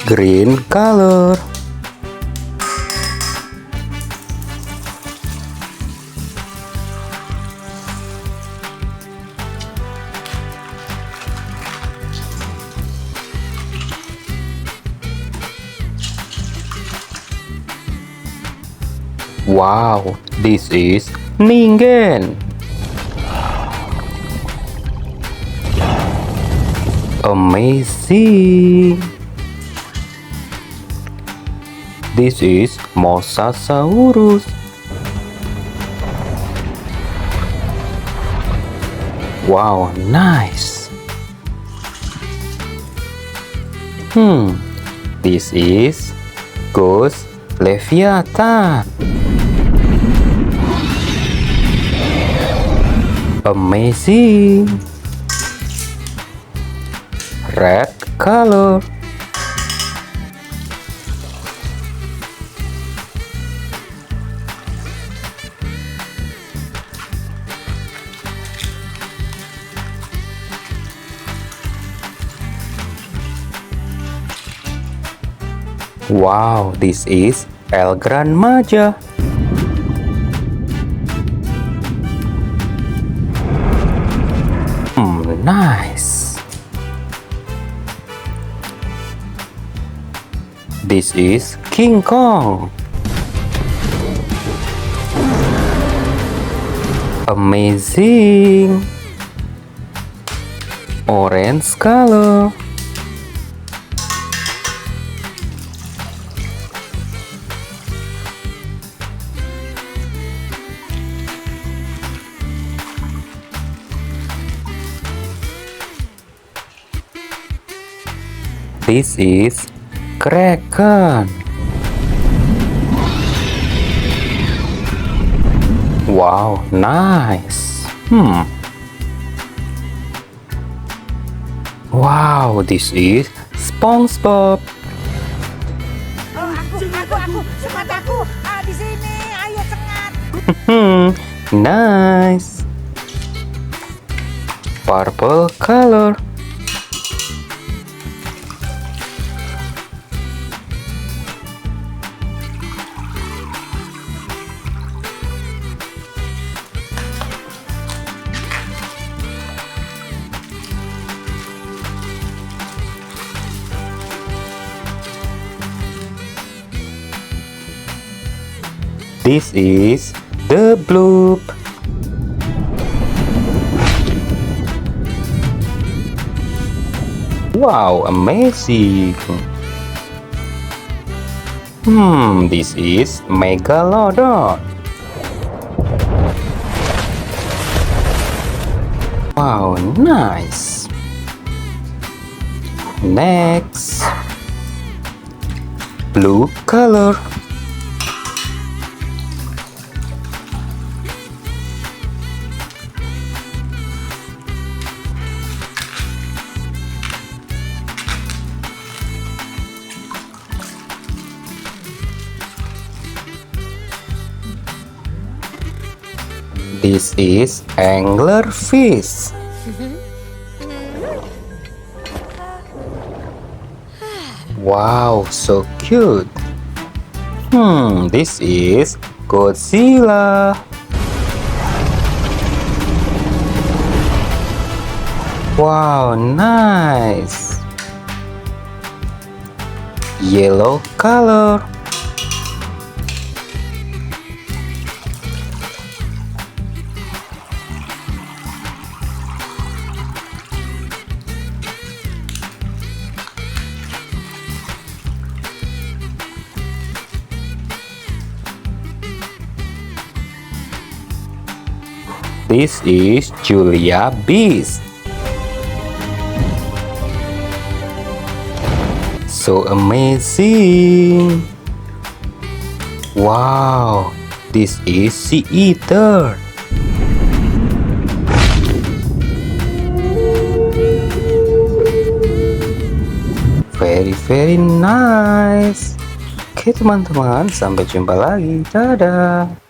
green color. Wow, this is Ningen. Amazing. This is Mosasaurus. Wow, nice. This is Ghost Leviathan. Amazing. Red color. Wow, this is El Gran Maja. Nice. This is King Kong. Amazing. Orange color. This is Kraken. Wow, nice. Wow, this is SpongeBob. Sengat aku. Di sini, ayo sengat. Nice. Purple color. This is the bloop. Wow, amazing. This is Megalodon. Wow, nice. Next, blue color. This is anglerfish. Wow, so cute. This is Godzilla. Wow, nice. Yellow color. This is Julia Beast. So amazing. Wow, this is Sea Eater. Very nice. Oke teman-teman, sampai jumpa lagi. Dadah.